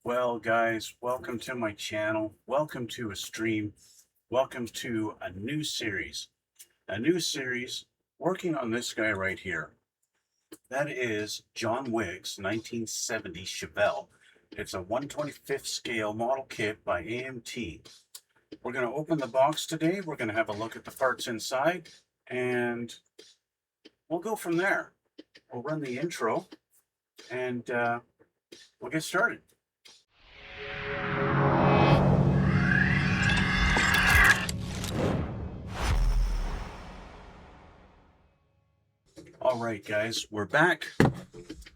Well, guys, welcome to my channel. Welcome to a stream. Welcome to a new series. A new series working on this guy right here. That is John Wick's 1970 Chevelle. It's a 1/25th scale model kit by AMT. We're going to open the box today. We're going to have a look at the parts inside, and we'll go from there. We'll run the intro, and we'll get started. All right, guys, we're back.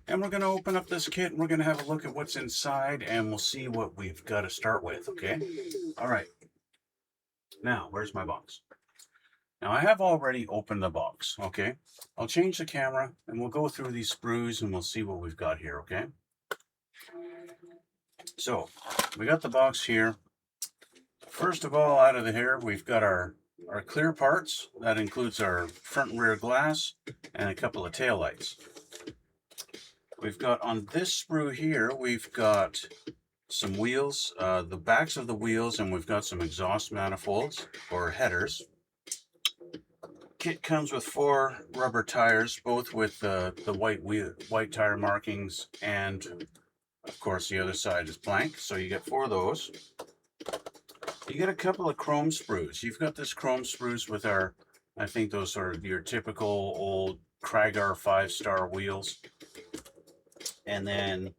And we're going to open up this kit and we're going to have a look at what's inside and we'll see what we've got to start with, okay? All right. Now, where's my box? Now, I have already opened the box, okay? I'll change the camera and we'll go through these sprues and we'll see what we've got here, okay? So, we got the box here. First of all, out of the here, we've got our clear parts. That includes our front and rear glass and a couple of taillights. We've got on this sprue here, we've got some wheels, the backs of the wheels, and we've got some exhaust manifolds or headers. Kit comes with 4 rubber tires, both with the white tire markings, and of course the other side is blank, so you get 4 of those. You get a couple of chrome sprues. You've got this chrome sprues with our, I think those are your typical old Kragar 5-star wheels. And then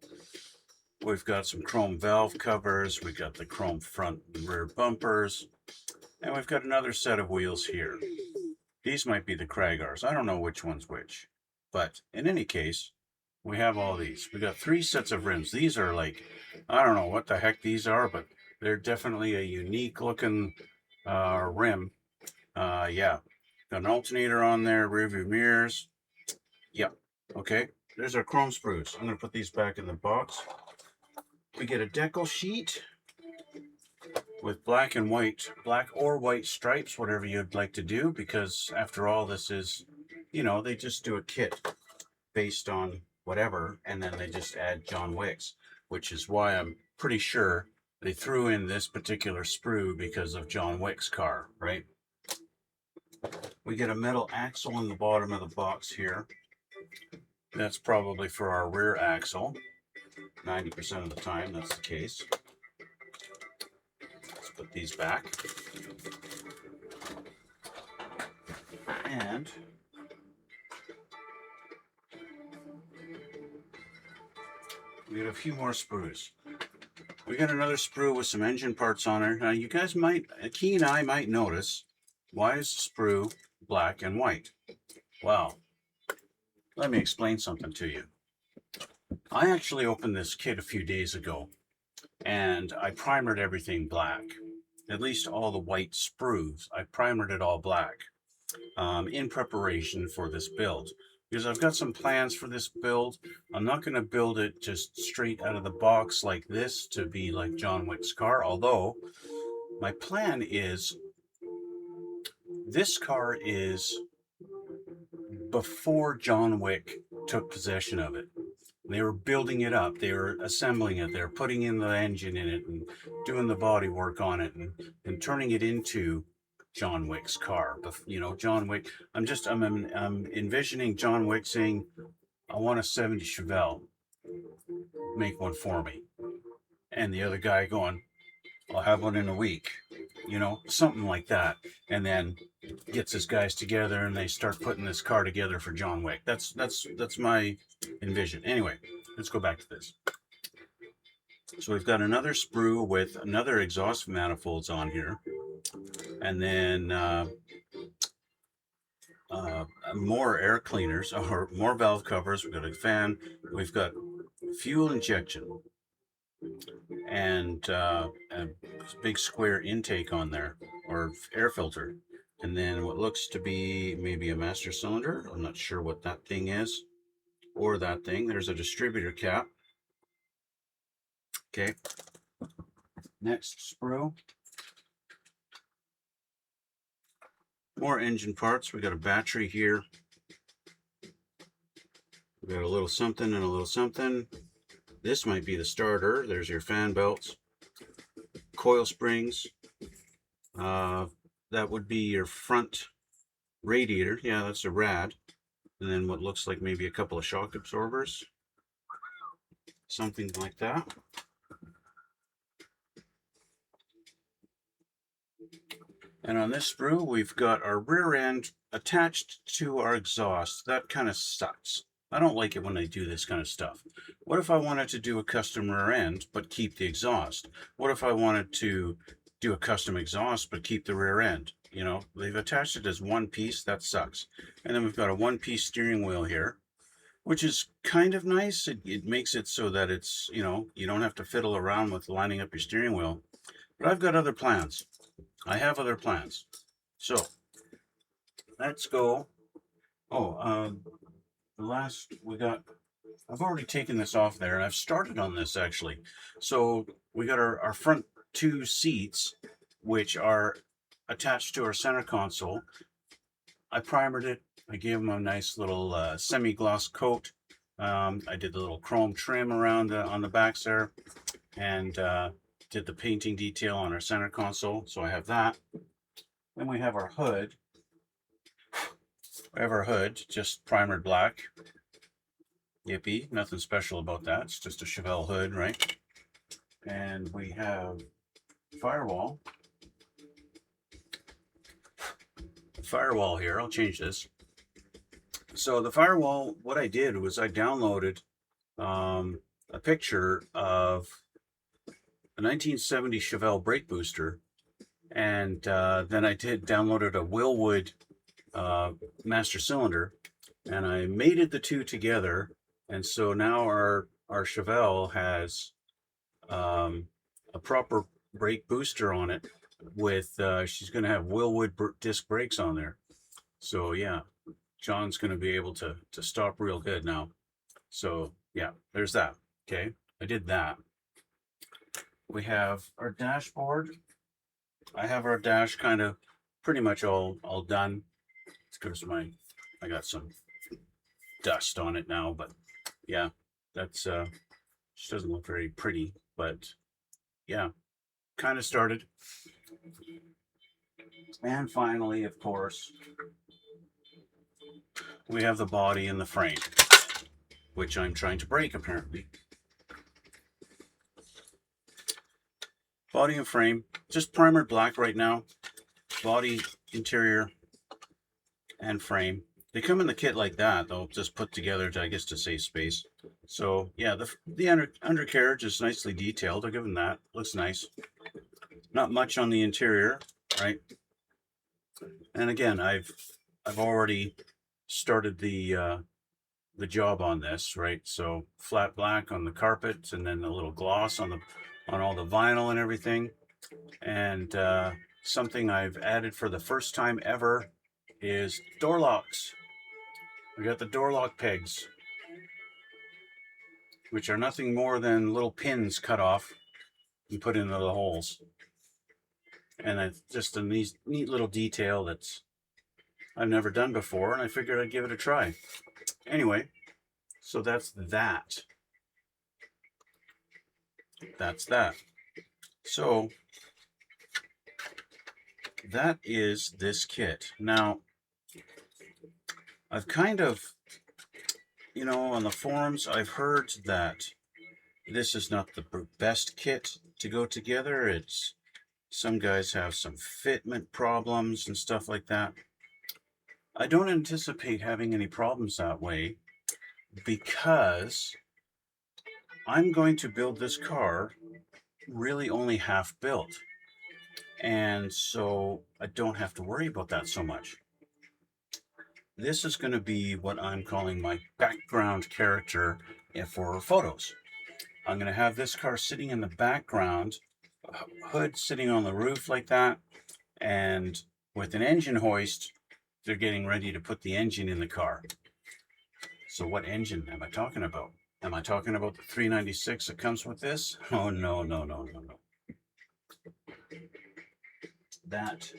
we've got some chrome valve covers. We've got the chrome front and rear bumpers. And we've got another set of wheels here. These might be the Kragars. I don't know which one's which. But in any case, we have all these. We got 3 sets of rims. These are like, I don't know what the heck these are, but they're definitely a unique looking rim. Yeah. Got an alternator on there, rear view mirrors. Yep. Okay. There's our chrome sprues. I'm going to put these back in the box. We get a decal sheet with black or white stripes, whatever you'd like to do, because after all, this is, they just do a kit based on whatever, and then they just add John Wick's, which is why I'm pretty sure they threw in this particular sprue because of John Wick's car, right? We get a metal axle in the bottom of the box here. That's probably for our rear axle. 90% of the time, that's the case. Let's put these back. And we got a few more sprues. We got another sprue with some engine parts on it. Now, you guys Key and I might notice, why is the sprue black and white? Well, let me explain something to you. I actually opened this kit a few days ago, and I primered everything black. At least all the white sprues, I primered it all black in preparation for this build. Because I've got some plans for this build. I'm not going to build it just straight out of the box like this to be like John Wick's car, although my plan is this car is before John Wick took possession of it. They were building it up. They were assembling it. They're putting in the engine in it and doing the body work on it and turning it into John Wick's car. But, John Wick, I'm envisioning John Wick saying, I want a 70 Chevelle. Make one for me. And the other guy going, I'll have one in a week. Something like that. And then gets his guys together and they start putting this car together for John Wick. That's my envision. Anyway, let's go back to this. So we've got another sprue with another exhaust manifolds on here. And then more air cleaners or more valve covers. We've got a fan. We've got fuel injection and a big square intake on there, or air filter. And then what looks to be maybe a master cylinder. I'm not sure what that thing is, or that thing. There's a distributor cap. Okay. Next sprue. More engine parts. We got a battery here. We got a little something and a little something. This might be the starter. There's your fan belts, coil springs. That would be your front radiator. Yeah, that's a rad. And then what looks like maybe a couple of shock absorbers. Something like that. And on this sprue, we've got our rear end attached to our exhaust. That kind of sucks. I don't like it when they do this kind of stuff. What if I wanted to do a custom rear end, but keep the exhaust? What if I wanted to do a custom exhaust, but keep the rear end? You know, they've attached it as one piece. That sucks. And then we've got a one-piece steering wheel here, which is kind of nice. It makes it so that it's, you know, you don't have to fiddle around with lining up your steering wheel. But I've got other plans. I have other plans. So let's go. Oh, the last I've already taken this off there, and I've started on this actually. So we got our front two seats, which are attached to our center console. I primered it. I gave them a nice little semi-gloss coat. I did the little chrome trim around on the backs there, and did the painting detail on our center console. So I have that. Then we have our hood. We have our hood, just primered black. Yippee, nothing special about that. It's just a Chevelle hood, right? And we have firewall. Firewall here, I'll change this. So the firewall, what I did was I downloaded a picture of a 1970 Chevelle brake booster, and then I downloaded a Willwood master cylinder, and I mated the two together, and so now our Chevelle has a proper brake booster on it with she's going to have Willwood disc brakes on there. So yeah, John's going to be able to stop real good now. So yeah, there's that. Okay, I did that. We have our dashboard. I have our dash kind of pretty much all done. It's because I got some dust on it now, but yeah, that's just doesn't look very pretty, but yeah, kind of started. And finally, of course, we have the body and the frame, which I'm trying to break apparently. Body and frame, just primered black right now. Body, interior, and frame. They come in the kit like that, though, just put together to, I guess, to save space. So yeah, the undercarriage is nicely detailed. I'll give them that. Looks nice. Not much on the interior, right? And again, I've already started the job on this, right? So flat black on the carpet, and then a little gloss on all the vinyl and everything. And something I've added for the first time ever is door locks. We got the door lock pegs, which are nothing more than little pins cut off and put into the holes. And it's just a neat little detail that's I've never done before, and I figured I'd give it a try. Anyway, so that's that. That's that. So that is this kit. Now, I've kind of, you know, on the forums, I've heard that this is not the best kit to go together. It's some guys have some fitment problems and stuff like that. I don't anticipate having any problems that way because I'm going to build this car really only half built. And so I don't have to worry about that so much. This is going to be what I'm calling my background character for photos. I'm going to have this car sitting in the background, hood sitting on the roof like that, and with an engine hoist, they're getting ready to put the engine in the car. So what engine am I talking about? Am I talking about the 396 that comes with this? Oh, no. That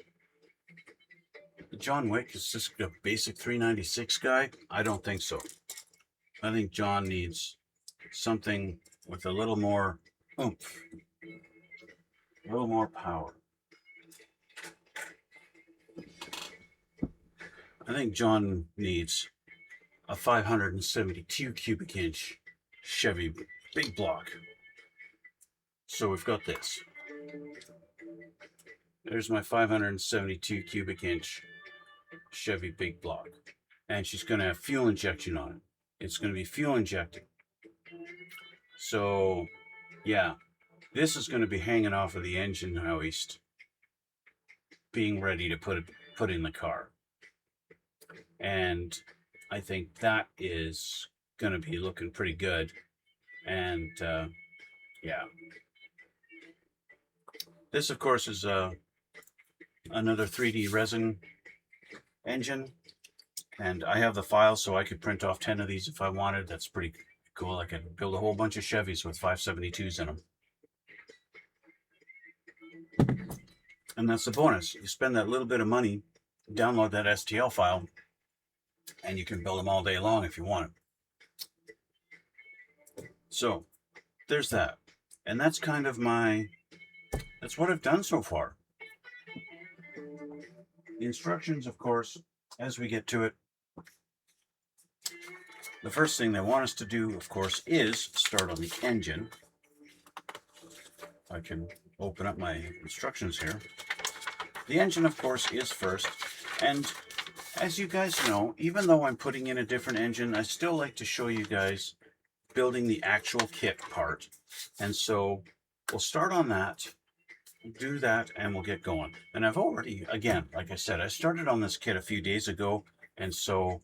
John Wick is just a basic 396 guy? I don't think so. I think John needs something with a little more oomph, a little more power. I think John needs a 572 cubic inch Chevy big block. So we've got this. There's my 572 cubic inch Chevy big block. And she's going to have fuel injection on it. It's going to be fuel injected. So, yeah, this is going to be hanging off of the engine hoist, being ready to put in the car. And I think that is going to be looking pretty good. And yeah, this of course is another 3D resin engine, and I have the file so I could print off 10 of these if I wanted. That's pretty cool. I could build a whole bunch of Chevys with 572s in them. And that's the bonus. You spend that little bit of money, download that STL file, and you can build them all day long if you want. So there's that. And that's kind of that's what I've done so far. The instructions, of course, as we get to it, the first thing they want us to do, of course, is start on the engine. I can open up my instructions here. The engine, of course, is first. And as you guys know, even though I'm putting in a different engine, I still like to show you guys building the actual kit part. And so we'll start on that, do that, and we'll get going. And I've already, again, like I said, I started on this kit a few days ago, and so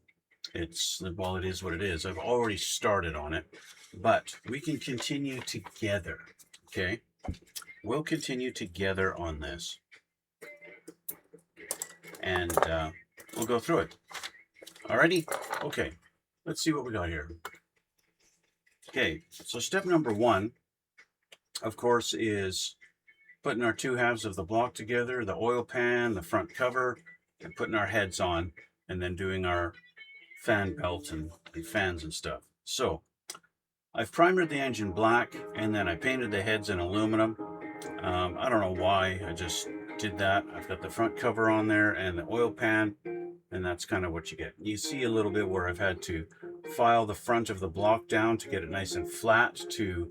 well, it is what it is. I've already started on it, but we can continue together, okay? We'll continue together on this, and we'll go through it. Alrighty? Okay, let's see what we got here. Okay, so step number one, of course, is putting our two halves of the block together, the oil pan, the front cover, and putting our heads on, and then doing our fan belt and fans and stuff. So I've primered the engine black, and then I painted the heads in aluminum. I don't know why, I just did that. I've got the front cover on there and the oil pan, and that's kind of what you get. You see a little bit where I've had to file the front of the block down to get it nice and flat to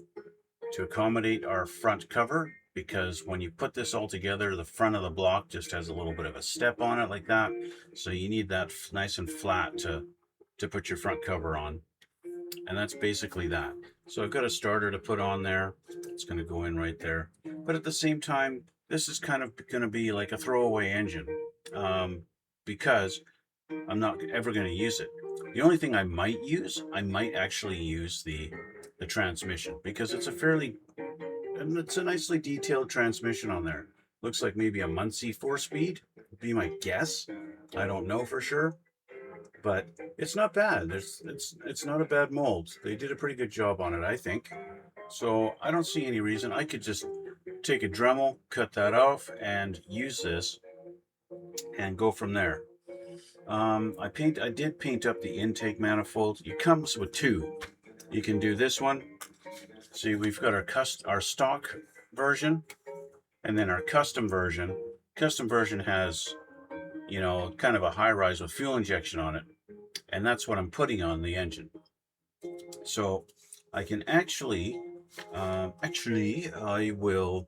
accommodate our front cover, because when you put this all together, the front of the block just has a little bit of a step on it like that. So you need that nice and flat to put your front cover on. And that's basically that. So I've got a starter to put on there. It's going to go in right there. But at the same time, this is kind of going to be like a throwaway engine, because I'm not ever going to use it. The only thing I might actually use the transmission, because it's a nicely detailed transmission on there. Looks like maybe a Muncie 4-speed would be my guess. I don't know for sure, but it's not bad. It's not a bad mold. They did a pretty good job on it, I think. So I don't see any reason. I could just take a Dremel, cut that off, and use this and go from there. I did paint up the intake manifold. It comes with two. You can do this one. See, we've got our stock version, and then our custom version. Custom version has, kind of a high rise with fuel injection on it, and that's what I'm putting on the engine. So I can actually I will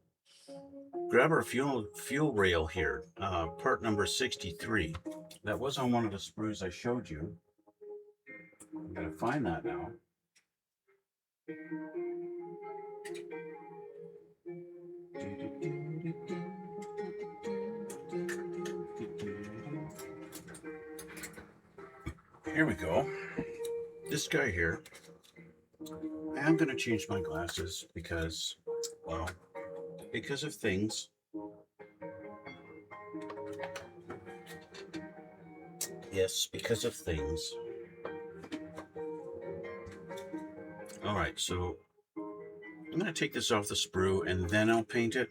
grab our fuel rail here, part number 63. That was on one of the sprues I showed you. I'm gonna find that now. Here we go. This guy here. I'm going to change my glasses because of things. Yes, because of things. All right, so I'm going to take this off the sprue and then I'll paint it.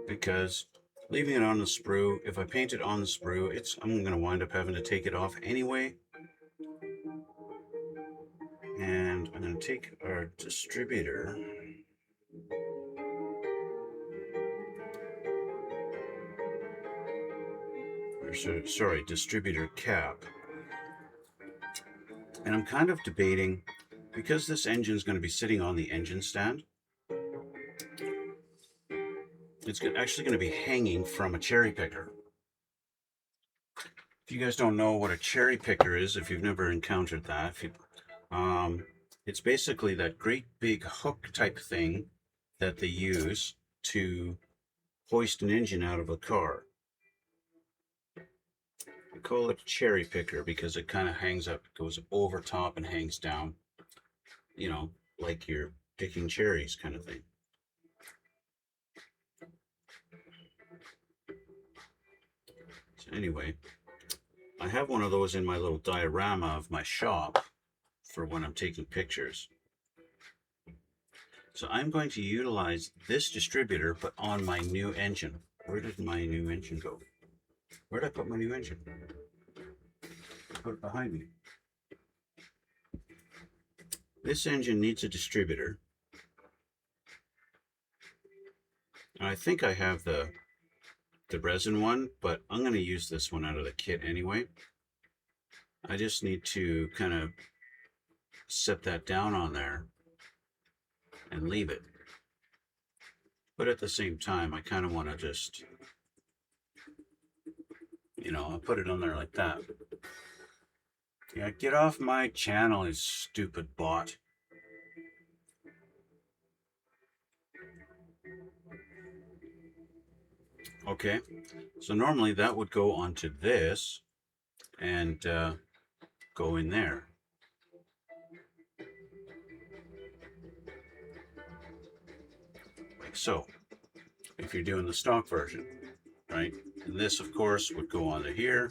Because leaving it on the sprue. If I paint it on the sprue, I'm going to wind up having to take it off anyway. And I'm going to take our distributor. Sorry, distributor cap. And I'm kind of debating, because this engine is going to be sitting on the engine stand, it's actually going to be hanging from a cherry picker. If you guys don't know what a cherry picker is, if you've never encountered that, it's basically that great big hook type thing that they use to hoist an engine out of a car. I call it a cherry picker because it kind of hangs up, goes over top and hangs down, you know, like you're picking cherries kind of thing. So anyway, I have one of those in my little diorama of my shop for when I'm taking pictures. So I'm going to utilize this distributor, but on my new engine. Where did my new engine go? Where did I put my new engine? I put it behind me. This engine needs a distributor. And I think I have the resin one, but I'm going to use this one out of the kit anyway. I just need to kind of set that down on there and leave it. But at the same time, I kind of want to just, I'll put it on there like that. Yeah, get off my channel, you stupid bot. Okay, so normally that would go onto this and go in there. Like so, if you're doing the stock version, right? And this, of course, would go onto here,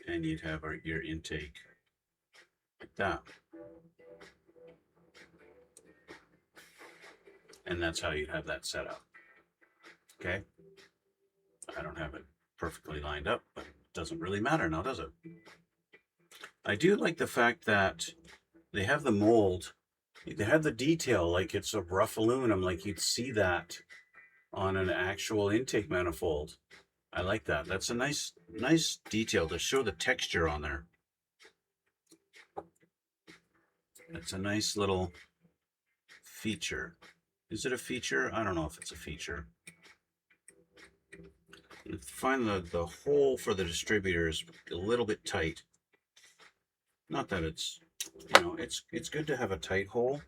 and you'd have your intake like that. And that's how you have that set up. Okay? I don't have it perfectly lined up, but it doesn't really matter now, does it? I do like the fact that they have the mold, they have the detail like it's a rough aluminum, like you'd see that on an actual intake manifold. I like that. That's a nice detail to show the texture on there. That's a nice little feature. Is it a feature? I don't know if it's a feature. I find the hole for the distributor is a little bit tight. Not that it's, it's good to have a tight hole.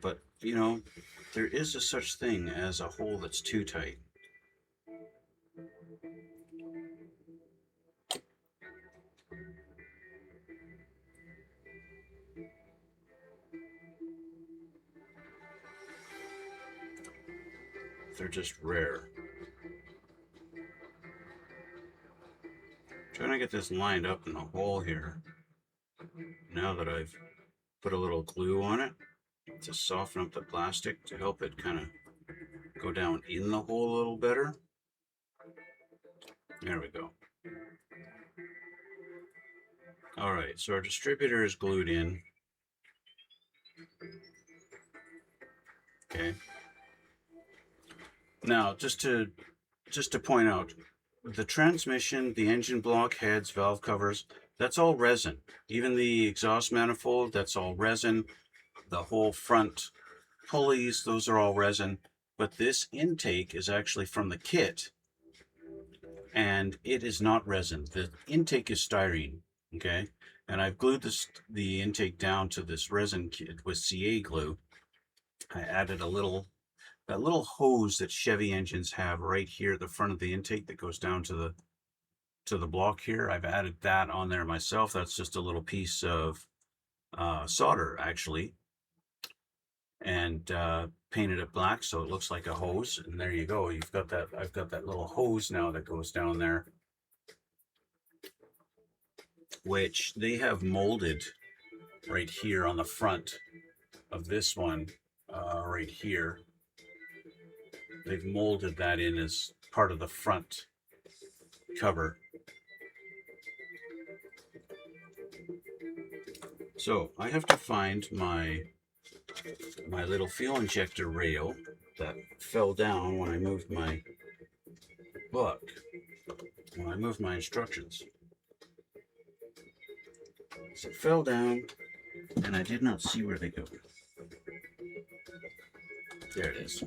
But, there is a such thing as a hole that's too tight. They're just rare. Trying to get this lined up in the hole here. Now that I've put a little glue on it to soften up the plastic to help it kind of go down in the hole a little better. There we go. All right, so our distributor is glued in. Okay. Now, just to point out, the transmission, the engine block heads, valve covers, that's all resin. Even the exhaust manifold, that's all resin. The whole front pulleys, those are all resin. But this intake is actually from the kit, and it is not resin. The intake is styrene, okay? And I've glued the intake down to this resin kit with CA glue. I added that little hose that Chevy engines have right here at the front of the intake that goes down to the block here. I've added that on there myself. That's just a little piece of solder actually, and painted it black so it looks like a hose. And there you go. You've got that. I've got that little hose now that goes down there, which they have molded right here on the front of this one, right here. They've molded that in as part of the front cover. So I have to find my little fuel injector rail that fell down when I moved my book, when I moved my instructions. So it fell down, and I did not see where they go. There it is.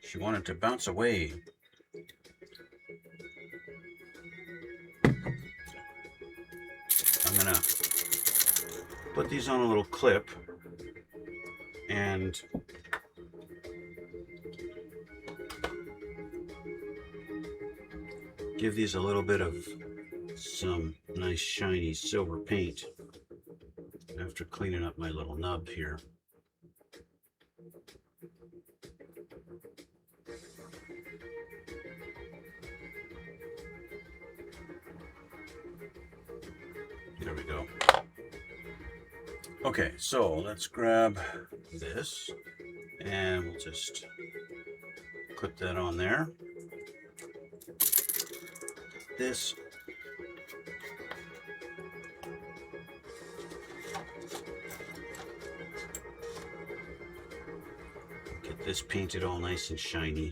She wanted to bounce away. I'm gonna put these on a little clip and give these a little bit of some nice shiny silver paint after cleaning up my little nub here. There we go. Okay, so let's grab this and we'll just clip that on there. This get this painted all nice and shiny.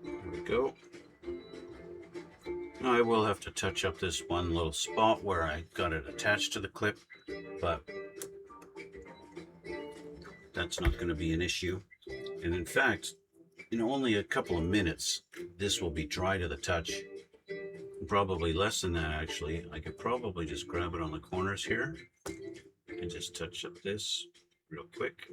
There we go. Now I will have to touch up this one little spot where I got it attached to the clip, but that's not going to be an issue. And in fact, in only a couple of minutes, this will be dry to the touch. Probably less than that, actually. I could probably just grab it on the corners here and just touch up this real quick.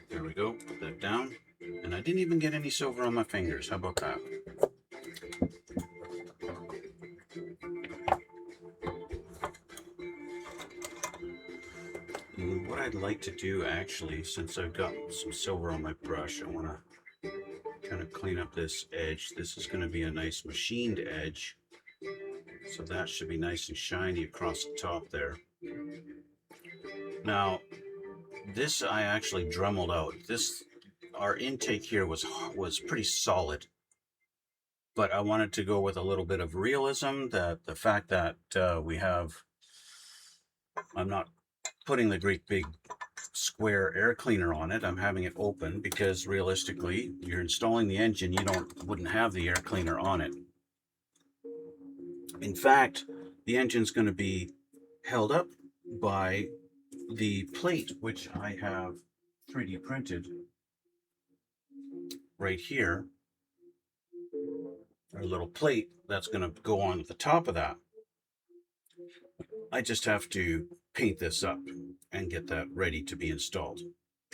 There we go, put that down. And I didn't even get any silver on my fingers. How about that? And what I'd like to do, actually, since I've got some silver on my brush, I want to kind of clean up this edge. This is going to be a nice machined edge. So that should be nice and shiny across the top there. Now, this I actually dremeled out. Our intake here was pretty solid, but I wanted to go with a little bit of realism. That the fact that I'm not putting the great big square air cleaner on it. I'm having it open because realistically, you're installing the engine. Wouldn't have the air cleaner on it. In fact, the engine's going to be held up by the plate, which I have 3D printed right here. A little plate that's going to go on at the top of that. I just have to paint this up and get that ready to be installed.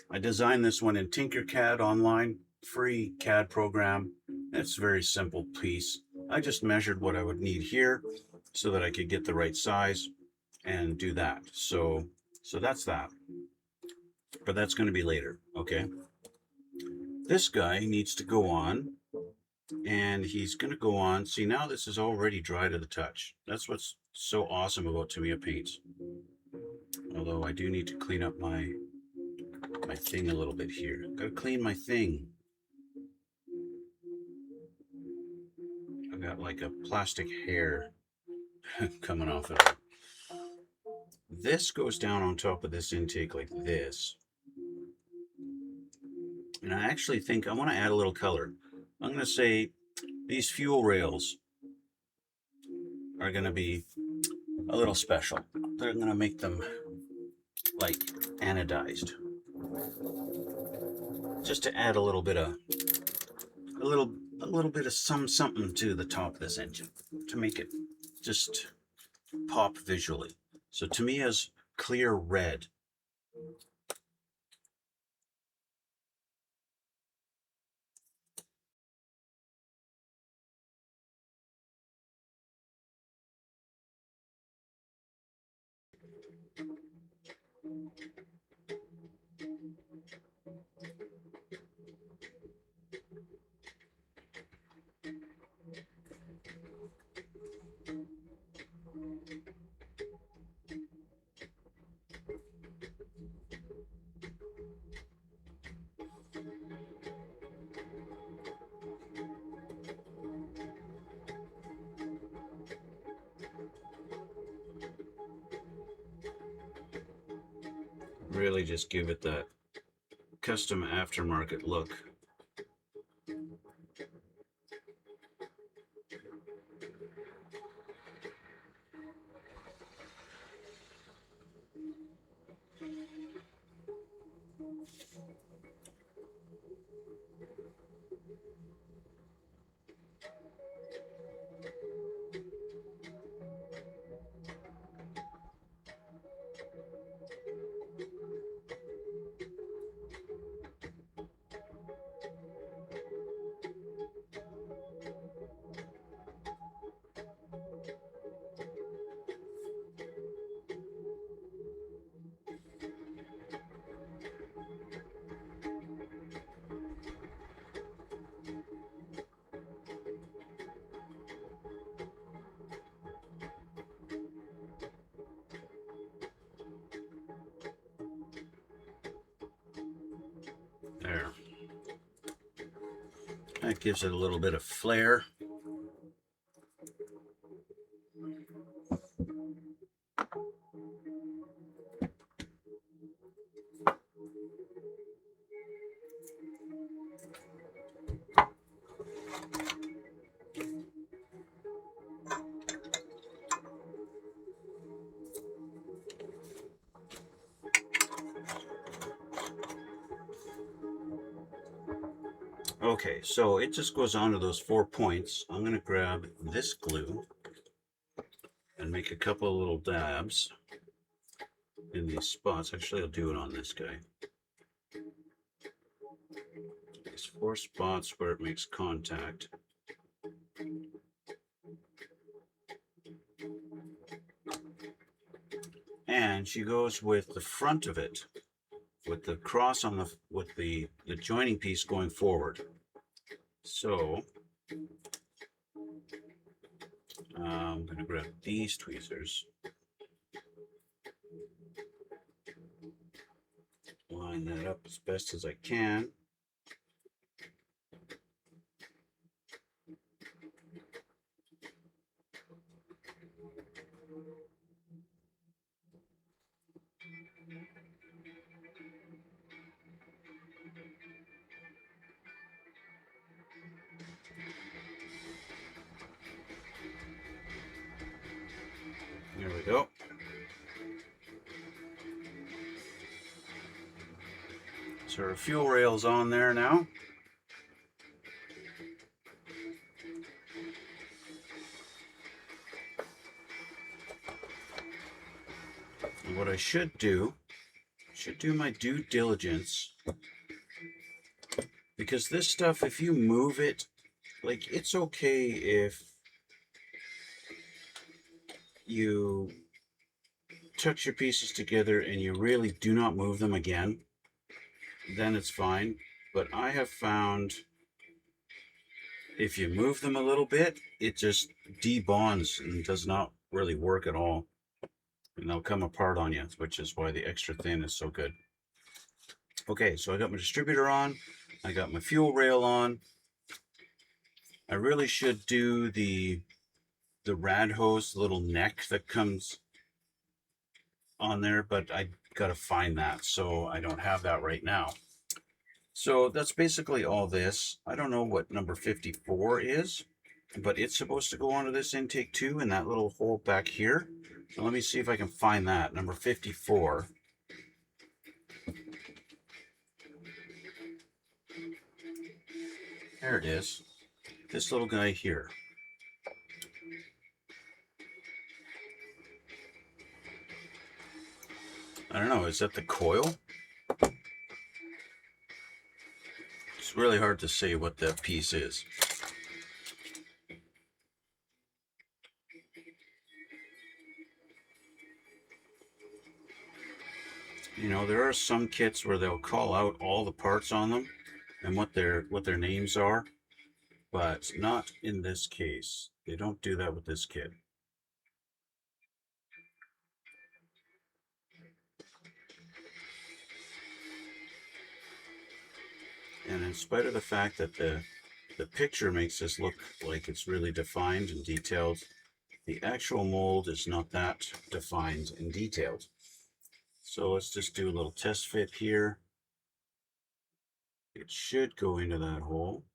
I designed this one in Tinkercad online, free CAD program. It's a very simple piece. I just measured what I would need here so that I could get the right size and do that. So that's that. But that's going to be later, okay? This guy needs to go on, and he's going to go on. See, now this is already dry to the touch. That's what's so awesome about Tamiya paints. Although I do need to clean up my thing a little bit here. Gotta clean my thing. I've got like a plastic hair coming off of it. This goes down on top of this intake like this. And I actually think I want to add a little color. I'm going to say these fuel rails are going to be a little special. They're going to make them like anodized, just to add a little bit of something to the top of this engine to make it just pop visually. So to me, as clear red. Really just give it that custom aftermarket look. There. That gives it a little bit of flair. Okay, so it just goes onto those 4 points. I'm going to grab this glue and make a couple of little dabs in these spots. Actually, I'll do it on this guy. These 4 spots where it makes contact. And she goes with the front of it, with the cross on the, with the joining piece going forward. So I'm going to grab these tweezers, line that up as best as I can. There we go. So our fuel rail's on there now. And what I should do my due diligence, because this stuff, if you move it, like, it's okay if you touch your pieces together and you really do not move them again, then it's fine. But I have found if you move them a little bit, it just debonds and does not really work at all. And they'll come apart on you, which is why the extra thin is so good. Okay, so I got my distributor on. I got my fuel rail on. I really should do the rad hose little neck that comes on there, but I got to find that, so I don't have that right now. So that's basically all this. I don't know what number 54 is, but it's supposed to go onto this intake too, in that little hole back here. So let me see if I can find that, number 54. There it is. This little guy here. I don't know, is that the coil? It's really hard to say what that piece is. You know, there are some kits where they'll call out all the parts on them and what their names are, but not in this case. They don't do that with this kit. And in spite of the fact that the picture makes this look like it's really defined and detailed, the actual mold is not that defined and detailed. So let's just do a little test fit here. It should go into that hole.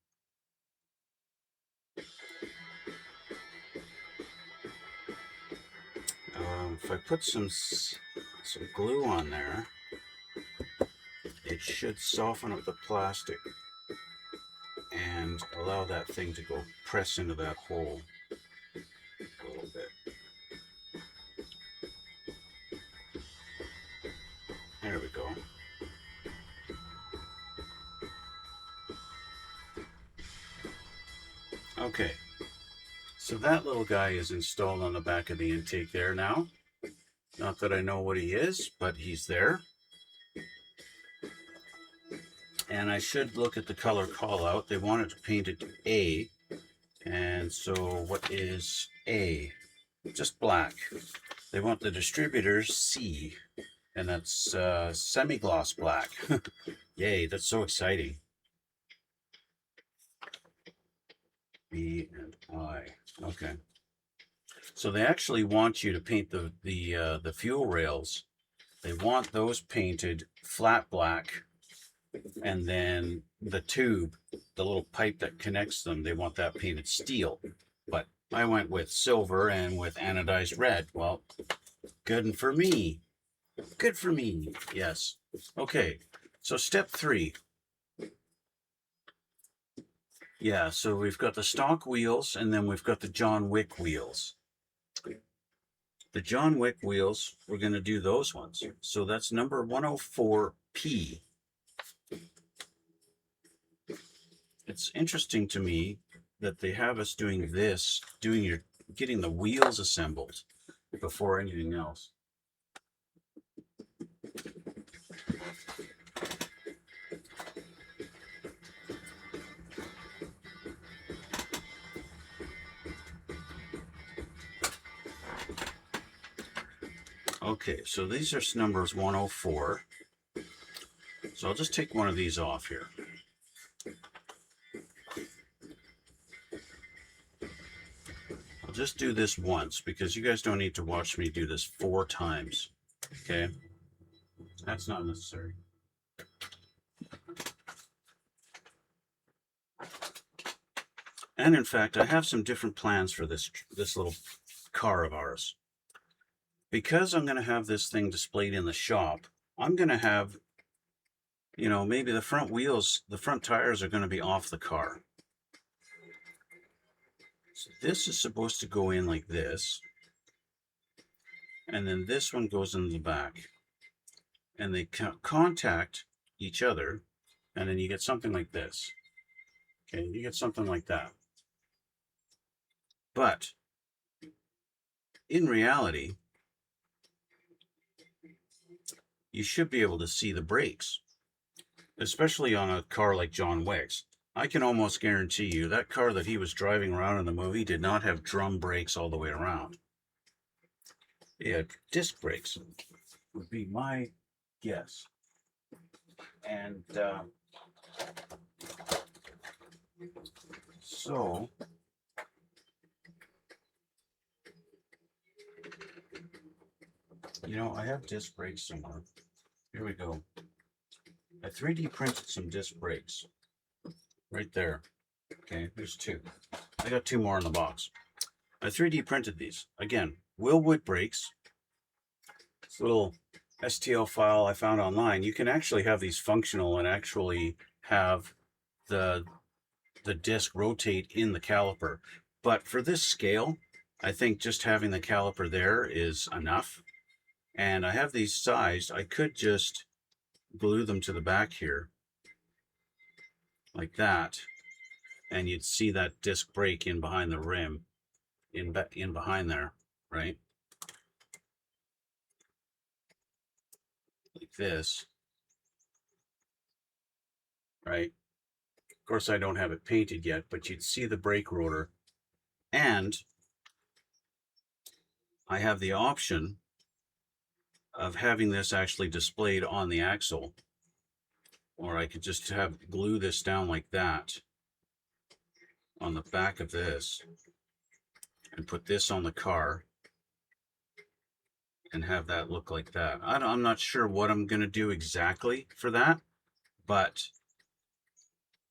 If I put some glue on there, it should soften up the plastic and allow that thing to go press into that hole a little bit. There we go. Okay, so that little guy is installed on the back of the intake there now. Not that I know what he is, but he's there. And I should look at the color call out. They wanted to paint it A. And so what is A? Just black. They want the distributors C. And that's semi-gloss black. Yay, that's so exciting. B and I. Okay. So they actually want you to paint the fuel rails. They want those painted flat black, and then the tube, the little pipe that connects them, they want that painted steel. But I went with silver and with anodized red. Well, good for me. Good for me. Yes. Okay. So step 3. Yeah, so we've got the stock wheels, and then we've got the John Wick wheels. The John Wick wheels, we're going to do those ones. So that's number 104P. It's interesting to me that they have us doing this, getting the wheels assembled before anything else. Okay, so these are numbers 104. So I'll just take one of these off here. I'll just do this once because you guys don't need to watch me do this 4 times. Okay? That's not necessary. And in fact, I have some different plans for this little car of ours. Because I'm going to have this thing displayed in the shop, I'm going to have, you know, maybe the front wheels, the front tires are going to be off the car. So this is supposed to go in like this. And then this one goes in the back. And they contact each other. And then you get something like this. Okay, you get something like that. But in reality, you should be able to see the brakes, especially on a car like John Wick's. I can almost guarantee you that car that he was driving around in the movie did not have drum brakes all the way around. He had disc brakes, would be my guess. And so You know, I have disc brakes somewhere. Here we go. I 3D printed some disc brakes. Right there. Okay, there's two. I got two more in the box. I 3D printed these. Again, Willwood brakes. This little STL file I found online. You can actually have these functional and actually have the disc rotate in the caliper. But for this scale, I think just having the caliper there is enough. And I have these sized. I could just glue them to the back here like that, and you'd see that disc brake in behind the rim, in behind there, right? Like this, right? Of course, I don't have it painted yet, but you'd see the brake rotor. And I have the option of having this actually displayed on the axle, or I could just have glue this down like that on the back of this and put this on the car and have that look like that. I'm not sure what I'm going to do exactly for that, but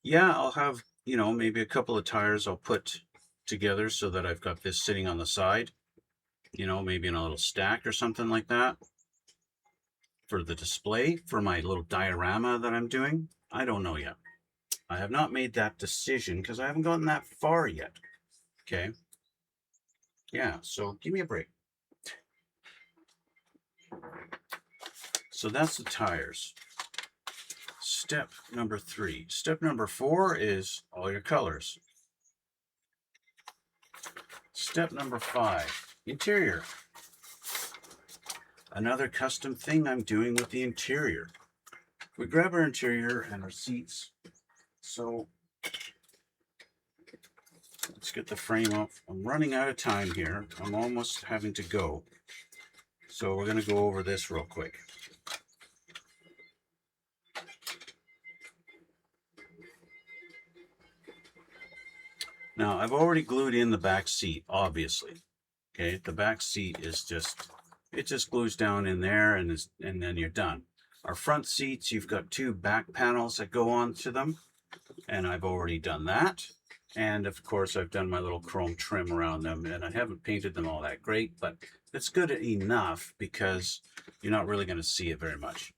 yeah, I'll have, you know, maybe a couple of tires I'll put together so that I've got this sitting on the side, you know, maybe in a little stack or something like that for the display for my little diorama that I'm doing. I don't know yet. I have not made that decision because I haven't gotten that far yet. Okay. Yeah, so give me a break. So that's the tires. Step number 3. Step number 4 is all your colors. Step number 5, interior. Another custom thing I'm doing with the interior. We grab our interior and our seats. So let's get the frame up. I'm running out of time here. I'm almost having to go. So we're going to go over this real quick. Now, I've already glued in the back seat, obviously. Okay, the back seat is just, it just glues down in there and then you're done. Our front seats, you've got 2 back panels that go onto them, and I've already done that. And of course, I've done my little chrome trim around them, and I haven't painted them all that great, but it's good enough because you're not really going to see it very much.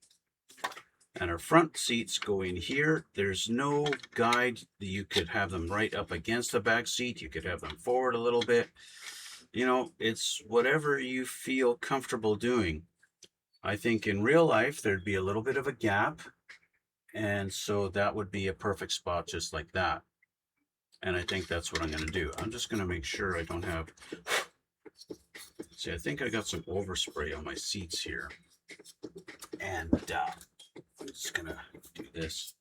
And our front seats go in here. There's no guide. You could have them right up against the back seat. You could have them forward a little bit. You know, it's whatever you feel comfortable doing. I think in real life, there'd be a little bit of a gap. And so that would be a perfect spot just like that. And I think that's what I'm going to do. I'm just going to make sure I don't have... See, I think I got some overspray on my seats here. And I'm just going to do this.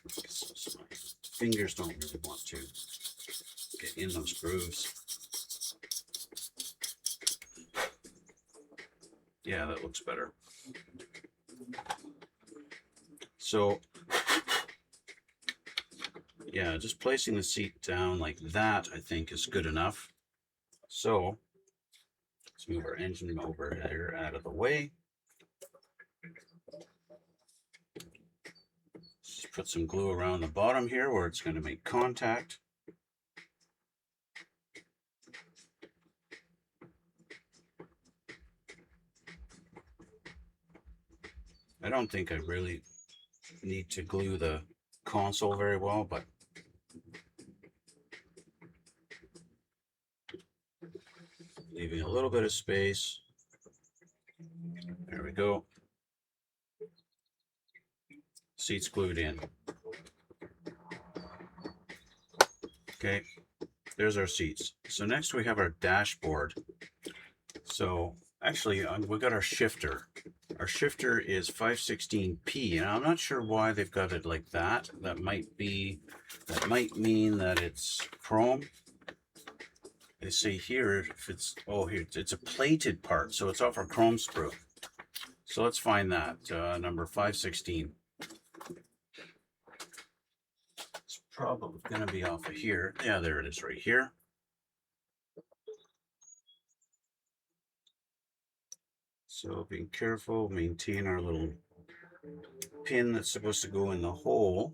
So my fingers don't really want to get in those grooves. Yeah, that looks better. So, yeah, just placing the seat down like that, I think, is good enough. So, let's move our engine over here out of the way. Just put some glue around the bottom here where it's going to make contact. I don't think I really need to glue the console very well, but leaving a little bit of space. There we go. Seats glued in. Okay, there's our seats. So next we have our dashboard. So actually, we got our shifter. Our shifter is 516p, and I'm not sure why they've got it like that. That might mean that it's chrome. They say here if it's here it's a plated part, so it's off our chrome sprue. So let's find that number 516. It's probably going to be off of here. Yeah, there it is, right here. So being careful, maintain our little pin that's supposed to go in the hole.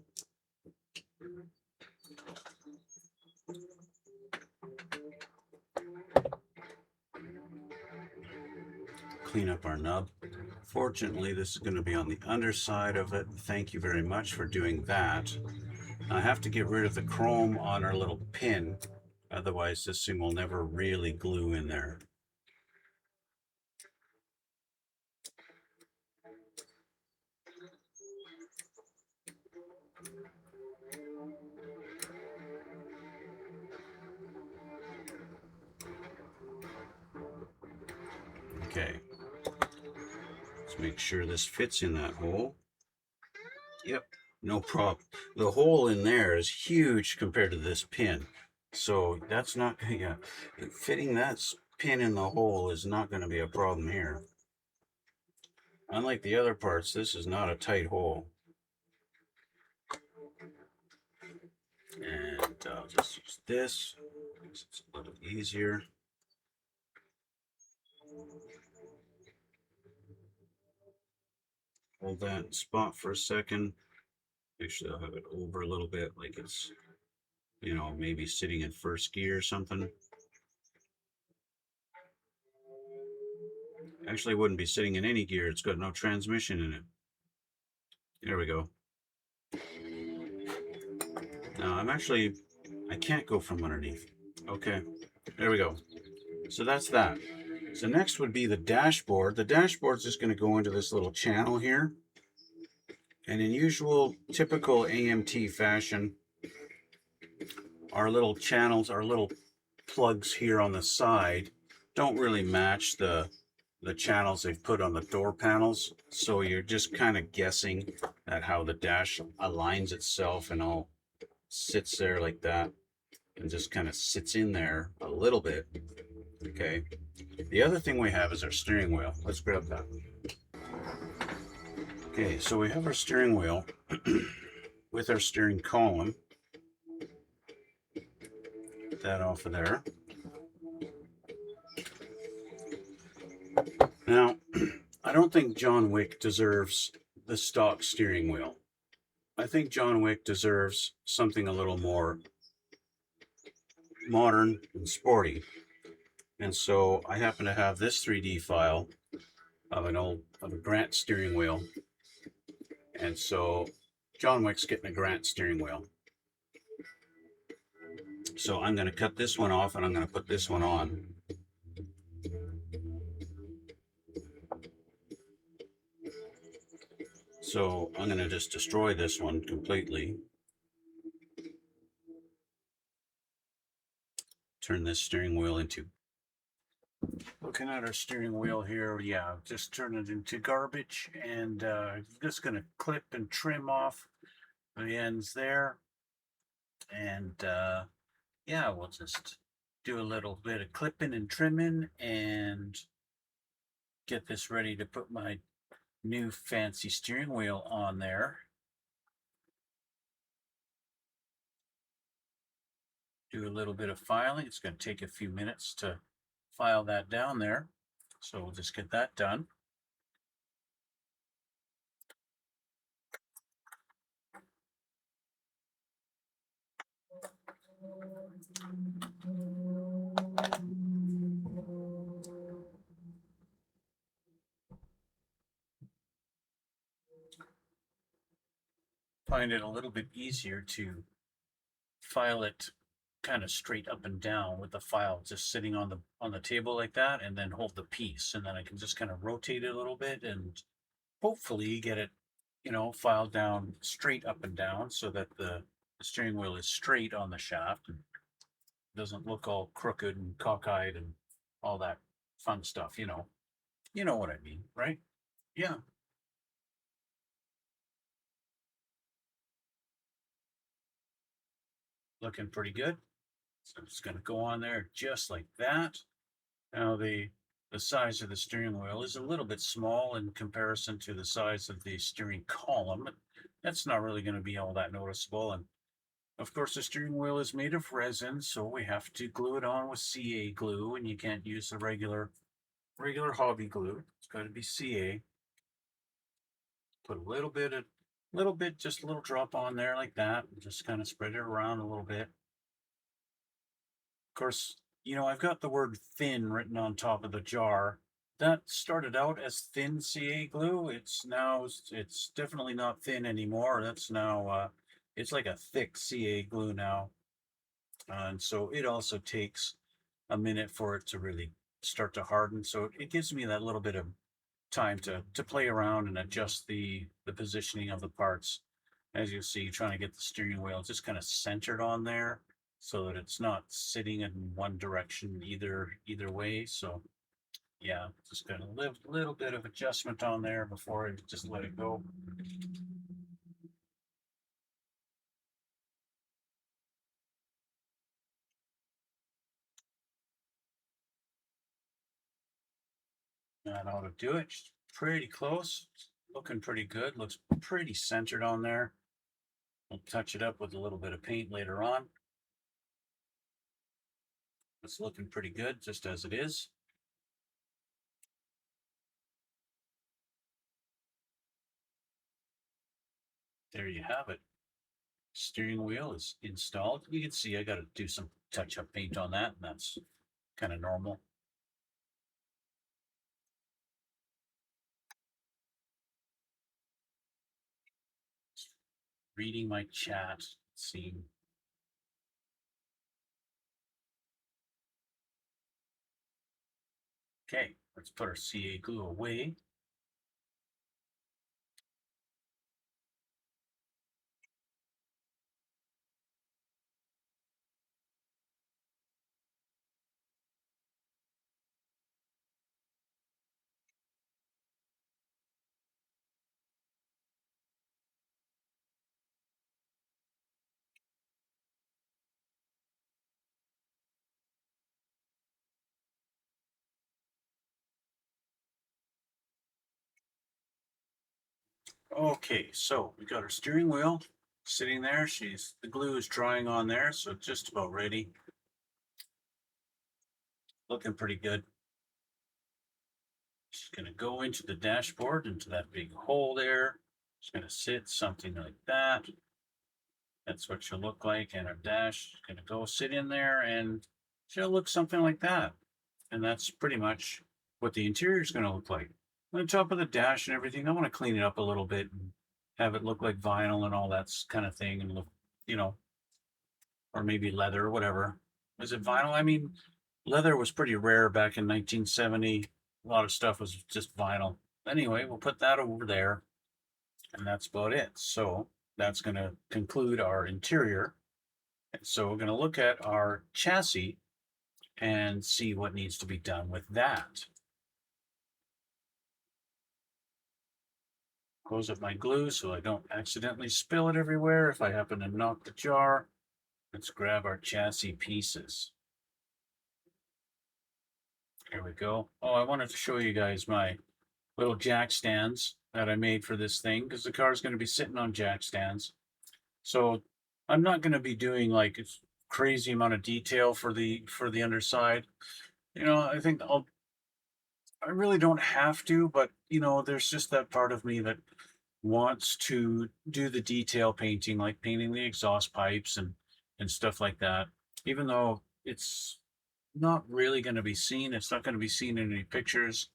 Clean up our nub. Fortunately, this is going to be on the underside of it. Thank you very much for doing that. I have to get rid of the chrome on our little pin, otherwise this thing will never really glue in there. Okay, let's make sure this fits in that hole. Yep, no problem. The hole in there is huge compared to this pin, so that's not, yeah, fitting that pin in the hole is not going to be a problem here. Unlike the other parts, this is not a tight hole. And I'll just use this because it's a little easier. Hold that spot for a second. Actually, I'll have it over a little bit, like it's, you know, maybe sitting in first gear or something. Actually, it wouldn't be sitting in any gear. It's got no transmission in it. There we go. Now, I can't go from underneath. Okay, there we go. So that's that. So next would be the dashboard. The dashboard's just going to go into this little channel here. And in usual, typical AMT fashion, our little channels, our little plugs here on the side don't really match the channels they've put on the door panels. So you're just kind of guessing at how the dash aligns itself and all sits there like that and just kind of sits in there a little bit. Okay. The other thing we have is our steering wheel. Let's grab that. Okay, so we have our steering wheel with our steering column. Get that off of there. Now, I don't think John Wick deserves the stock steering wheel. I think John Wick deserves something a little more modern and sporty. And so I happen to have this 3D file of a Grant steering wheel. And so John Wick's getting a Grant steering wheel. So I'm going to cut this one off and I'm going to put this one on. So I'm going to just destroy this one completely. Turn this steering wheel into, looking at our steering wheel here, yeah, just turn it into garbage, and just going to clip and trim off the ends there. And yeah, we'll just do a little bit of clipping and trimming and get this ready to put my new fancy steering wheel on there. Do a little bit of filing. It's going to take a few minutes to file that down there. So we'll just get that done. Find it a little bit easier to file it kind of straight up and down with the file just sitting on the table like that, and then hold the piece, and then I can just kind of rotate it a little bit and hopefully get it, you know, filed down straight up and down so that the steering wheel is straight on the shaft and doesn't look all crooked and cockeyed and all that fun stuff, you know. You know what I mean, right? Yeah. Looking pretty good. So I'm just going to go on there just like that. Now the size of the steering wheel is a little bit small in comparison to the size of the steering column. That's not really going to be all that noticeable. And of course, the steering wheel is made of resin, so we have to glue it on with CA glue, and you can't use the regular regular hobby glue. It's got to be CA. Put a little bit, just a little drop on there like that, and just kind of spread it around a little bit. Of course, I've got the word thin written on top of the jar. That started out as thin CA glue. It's definitely not thin anymore. That's now, it's like a thick CA glue now. And so it also takes a minute for it to really start to harden. So it gives me that little bit of time to play around and adjust the positioning of the parts. As you see, trying to get the steering wheel just kind of centered on there so that it's not sitting in one direction either way. So yeah, just gonna live a little bit of adjustment on there before I just let it go. That ought to do it. Pretty close. Looking pretty good. Looks pretty centered on there. We'll touch it up with a little bit of paint later on. It's looking pretty good just as it is. There you have it. Steering wheel is installed. You can see I got to do some touch-up paint on that, and that's kind of normal. Reading my chat, see. Okay, let's put our CA glue away. Okay, so we got our steering wheel sitting there. The glue is drying on there, so just about ready. Looking pretty good. Just gonna go into the dashboard, into that big hole there. Just gonna sit something like that. That's what she'll look like, and our dash is gonna go sit in there, and she'll look something like that. And that's pretty much what the interior is gonna look like. On top of the dash and everything, I want to clean it up a little bit and have it look like vinyl and all that kind of thing, and look, you know, or maybe leather or whatever. Is it vinyl? I mean, leather was pretty rare back in 1970. A lot of stuff was just vinyl. Anyway, we'll put that over there, and that's about it. So that's going to conclude our interior. And so we're going to look at our chassis and see what needs to be done with that. Close up my glue so I don't accidentally spill it everywhere if I happen to knock the jar. Let's grab our chassis pieces. Here we go. Oh, I wanted to show you guys my little jack stands that I made for this thing, because the car is going to be sitting on jack stands. So I'm not going to be doing like a crazy amount of detail for the underside. I think I really don't have to, but there's just that part of me that wants to do the detail painting, like painting the exhaust pipes and stuff like that. Even though it's not really going to be seen, it's not going to be seen in any pictures.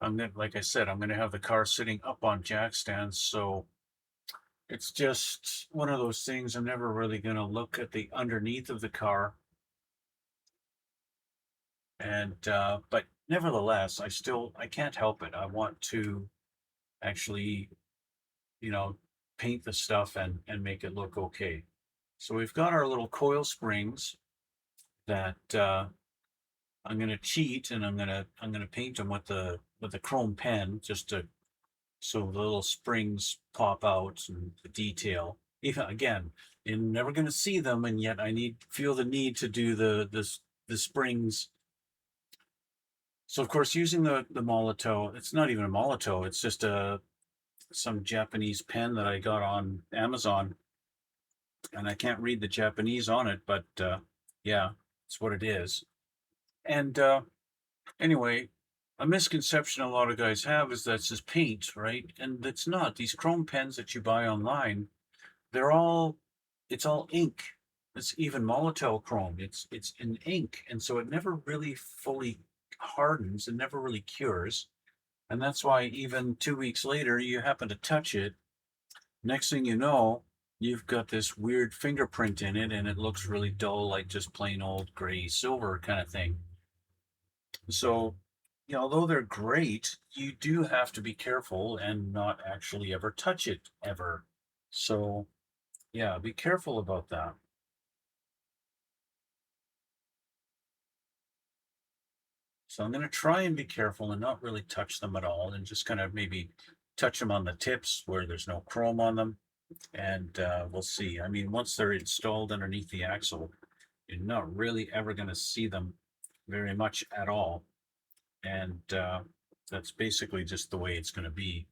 Like I said, I'm going to have the car sitting up on jack stands, so it's just one of those things. I'm never really going to look at the underneath of the car, and but nevertheless, I can't help it. I want to actually, you know, paint the stuff and make it look okay. So we've got our little coil springs that I'm going to cheat, and I'm going to paint them with the chrome pen, just to so the little springs pop out and the detail. Even again, you're never going to see them, and yet feel the need to do the springs. So of course, using the Molotow, it's not even a Molotow, it's just some Japanese pen that I got on Amazon, and I can't read the Japanese on it, but yeah, it's what it is. And anyway, a misconception a lot of guys have is that's just paint, right? And it's not. These chrome pens that you buy online, they're all, it's all ink. It's even Molotow chrome. It's an ink, and so it never really fully hardens. It never really cures, and that's why even 2 weeks later, you happen to touch it. Next thing you know, you've got this weird fingerprint in it, and it looks really dull, like just plain old gray silver kind of thing. So, although they're great, you do have to be careful and not actually ever touch it ever. So, yeah, be careful about that. So I'm going to try and be careful and not really touch them at all, and just kind of maybe touch them on the tips where there's no chrome on them. And we'll see. I mean, once they're installed underneath the axle, you're not really ever going to see them very much at all. And that's basically just the way it's going to be.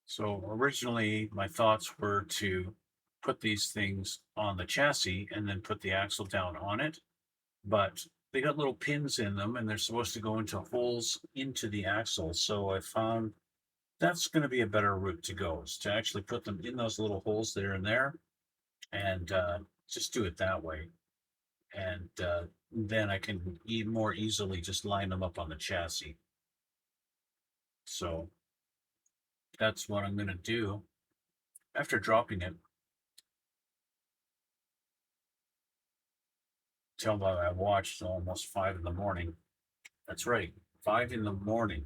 So originally, my thoughts were to put these things on the chassis and then put the axle down on it. But they got little pins in them, and they're supposed to go into holes into the axle. So I found that's going to be a better route to go, is to actually put them in those little holes there and there, and just do it that way. And then I can more easily just line them up on the chassis. So that's what I'm going to do after dropping it. Tell by I watched almost 5 in the morning. That's right, 5 in the morning.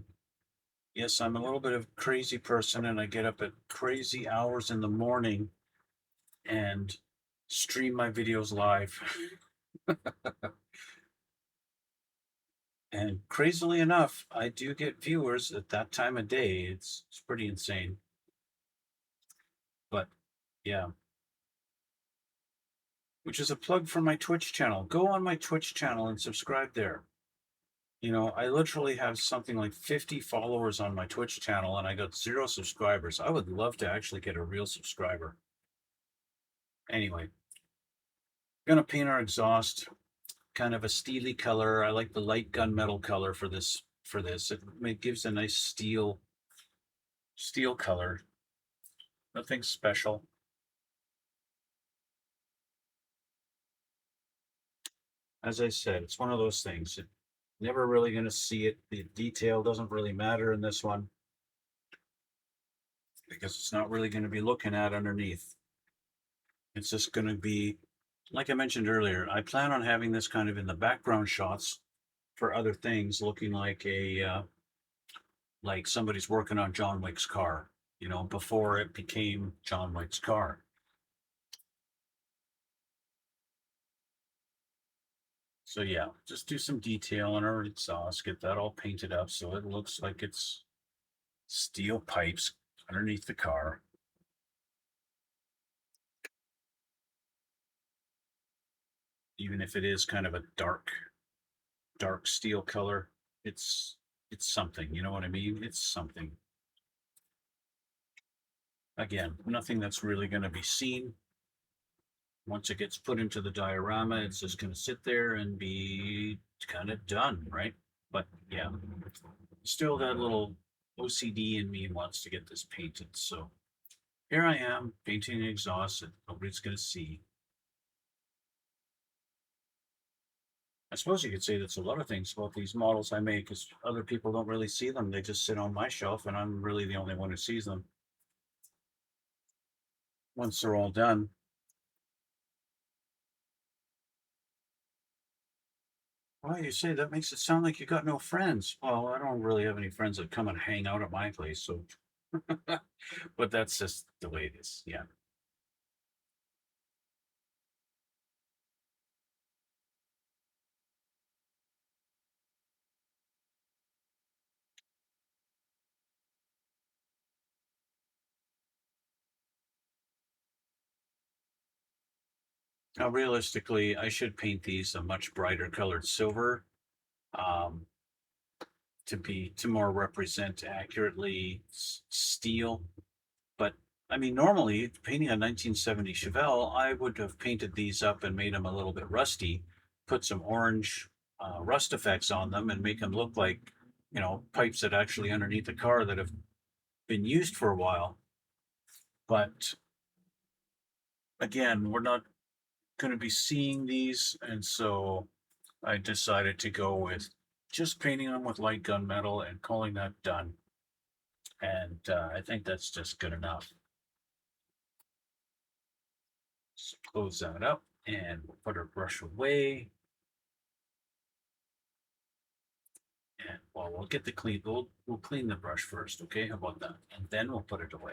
Yes, I'm a little bit of a crazy person, and I get up at crazy hours in the morning and stream my videos live. And crazily enough, I do get viewers at that time of day. It's pretty insane. But yeah, which is a plug for my Twitch channel. Go on my Twitch channel and subscribe there. I literally have something like 50 followers on my Twitch channel, and I got 0 subscribers. I would love to actually get a real subscriber. Anyway, gonna paint our exhaust kind of a steely color. I like the light gunmetal color for this. It gives a nice steel color. Nothing special. As I said, it's one of those things. Never really going to see it. The detail doesn't really matter in this one because it's not really going to be looking at underneath. It's just going to be, like I mentioned earlier, I plan on having this kind of in the background shots for other things, looking like like somebody's working on John Wick's car, before it became John Wick's car. So yeah, just do some detail on our exhaust, get that all painted up so it looks like it's steel pipes underneath the car. Even if it is kind of a dark steel color, it's something, you know what I mean? It's something. Again, nothing that's really going to be seen. Once it gets put into the diorama, it's just going to sit there and be kind of done, right? But yeah, still that little OCD in me wants to get this painted. So here I am painting the exhaust that nobody's going to see. I suppose you could say that's a lot of things about these models I make, because other people don't really see them. They just sit on my shelf, and I'm really the only one who sees them. Once they're all done. Well, you say that makes it sound like you got no friends. Well, I don't really have any friends that come and hang out at my place, so but that's just the way it is. Yeah. Now, realistically, I should paint these a much brighter colored silver, um, to more represent accurately steel. But I mean, normally painting a 1970 Chevelle, I would have painted these up and made them a little bit rusty, put some orange rust effects on them and make them look like, you know, pipes that actually underneath the car that have been used for a while. But again, we're not going to be seeing these, and so I decided to go with just painting them with light gunmetal and calling that done. And I think that's just good enough. So close that up and we'll put our brush away. And well, we'll get the clean. We'll clean the brush first, okay? How about that? And then we'll put it away.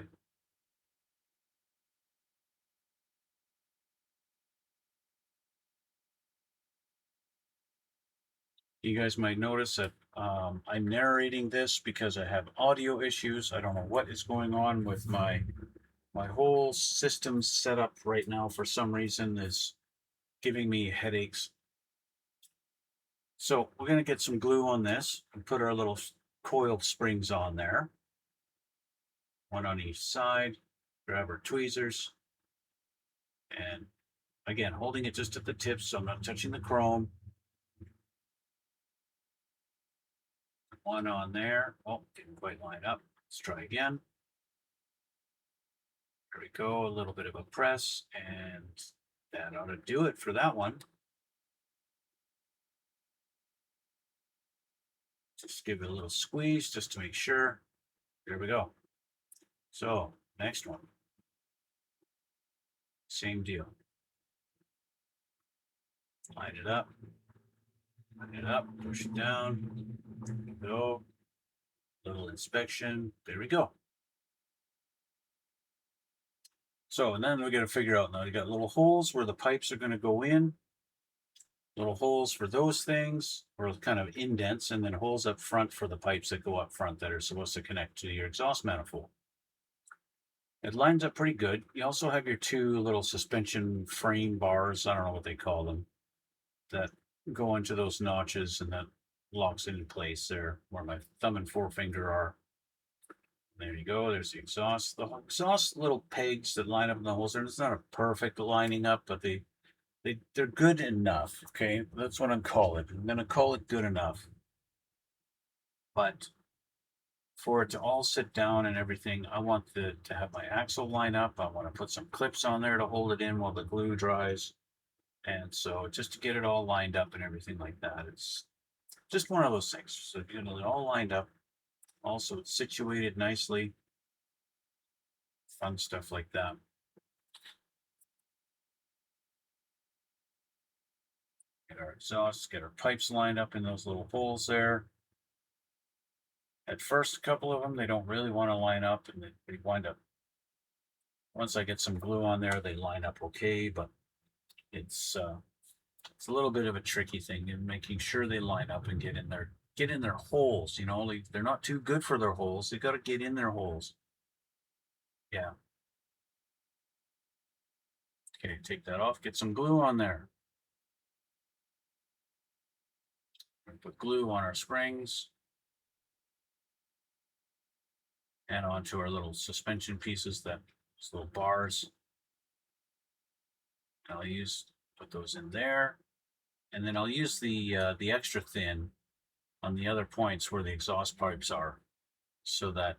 You guys might notice that I'm narrating this because I have audio issues. I don't know what is going on with my whole system setup right now. For some reason, is giving me headaches. So we're gonna get some glue on this and put our little coiled springs on there. One on each side. Grab our tweezers, and again, holding it just at the tips so I'm not touching the chrome. One on there. Oh, didn't quite line up. Let's try again. There we go. A little bit of a press, and that ought to do it for that one. Just give it a little squeeze just to make sure. There we go. So, next one. Same deal. Line it up. Line it up. Push it down. There we go. Little inspection. There we go. So, and then we got to figure out now, you got little holes where the pipes are going to go in, little holes for those things, or kind of indents, and then holes up front for the pipes that go up front that are supposed to connect to your exhaust manifold. It lines up pretty good. You also have your two little suspension frame bars, I don't know what they call them, that go into those notches and that locks it in place there where my thumb and forefinger are. There you go. There's the exhaust. The exhaust little pegs that line up in the holes there. It's not a perfect lining up, but they're good enough. Okay, that's what I'm calling it. I'm gonna call it good enough. But for it to all sit down and everything, I want to have my axle line up. I want to put some clips on there to hold it in while the glue dries. And so just to get it all lined up and everything like that, it's just one of those things. So you know, it all lined up. Also, it's situated nicely. Fun stuff like that. Get our exhausts, get our pipes lined up in those little holes there. At first, a couple of them, they don't really want to line up, and they wind up, once I get some glue on there, they line up okay, but it's a little bit of a tricky thing in making sure they line up and get in their holes. You know, they're not too good for their holes. They got to get in their holes. Yeah. Okay, take that off. Get some glue on there. Put glue on our springs and onto our little suspension pieces, those little bars. I'll put those in there, and then I'll use the extra thin on the other points where the exhaust pipes are, so that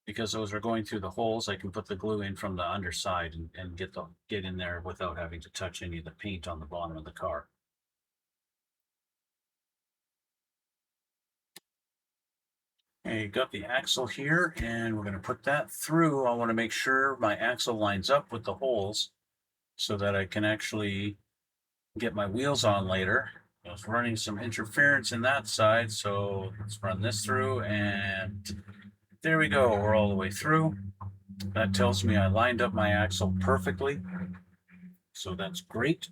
because those are going through the holes, I can put the glue in from the underside and get in there without having to touch any of the paint on the bottom of the car. Okay, got the axle here, and we're going to put that through. I want to make sure my axle lines up with the holes so that I can actually get my wheels on later. I was running some interference in that side, so let's run this through, and there we go. We're all the way through. That tells me I lined up my axle perfectly, so that's great.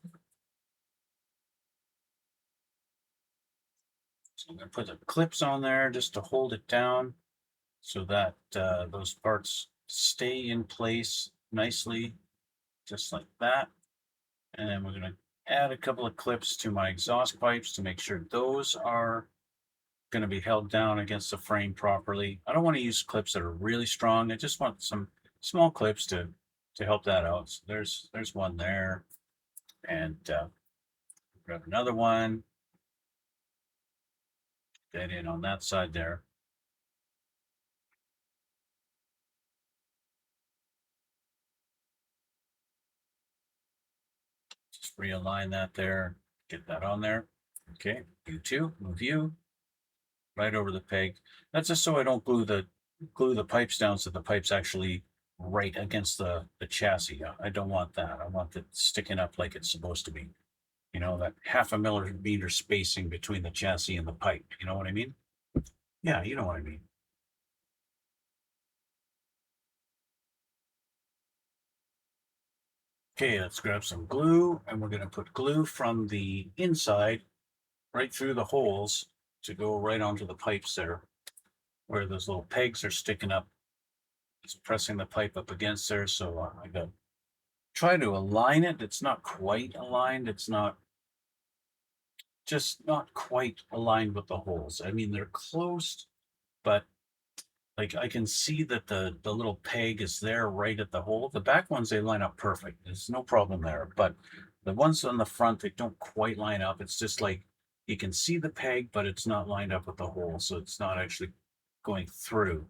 So I'm going to put the clips on there just to hold it down so that those parts stay in place nicely, just like that. And then we're going to add a couple of clips to my exhaust pipes to make sure those are going to be held down against the frame properly. I don't want to use clips that are really strong. I just want some small clips to help that out. So there's one there, and Grab another one. That in on that side there. Just realign that there. Get that on there. Okay, you too. Move you right over the peg. That's just so I don't glue the pipes down so the pipe's actually right against the chassis. I don't want that. I want it sticking up like it's supposed to be. You know, that half a millimeter spacing between the chassis and the pipe. You know what I mean? Yeah, you know what I mean. Okay, let's grab some glue, and we're going to put glue from the inside right through the holes to go right onto the pipes there, where those little pegs are sticking up. It's pressing the pipe up against there, so I got try to align it. It's not quite aligned. It's not just not quite aligned with the holes. I mean, they're close, but like I can see that the little peg is there right at the hole. The back ones, they line up perfect. There's no problem there. But the ones on the front, they don't quite line up. It's just like you can see the peg, but it's not lined up with the hole. So it's not actually going through.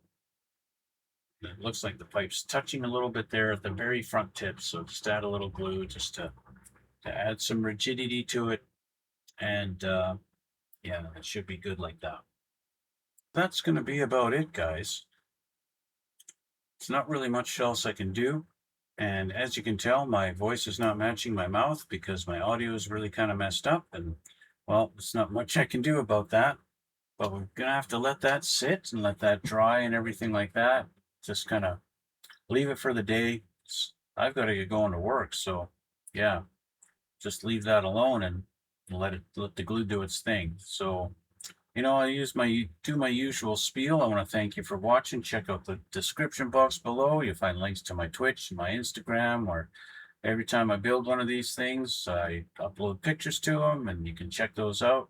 It looks like the pipe's touching a little bit there at the very front tip. So just add a little glue just to add some rigidity to it. And yeah, it should be good like that. That's going to be about it, guys. It's not really much else I can do. And as you can tell, my voice is not matching my mouth because my audio is really kind of messed up. And well, there's not much I can do about that. But we're going to have to let that sit and let that dry and everything like that. Just kind of leave it for the day. I've got to get going to work. So yeah, just leave that alone and let the glue do its thing. So you know, I do my usual spiel. I want to thank you for watching. Check out the description box below. You'll find links to my Twitch and my Instagram, or every time I build one of these things, I upload pictures to them, and you can check those out.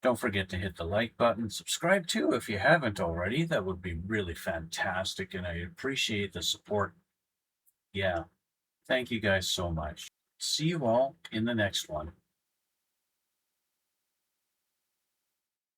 Don't forget to hit the like button. Subscribe too if you haven't already. That would be really fantastic, and I appreciate the support. Yeah, thank you guys so much. See you all in the next one.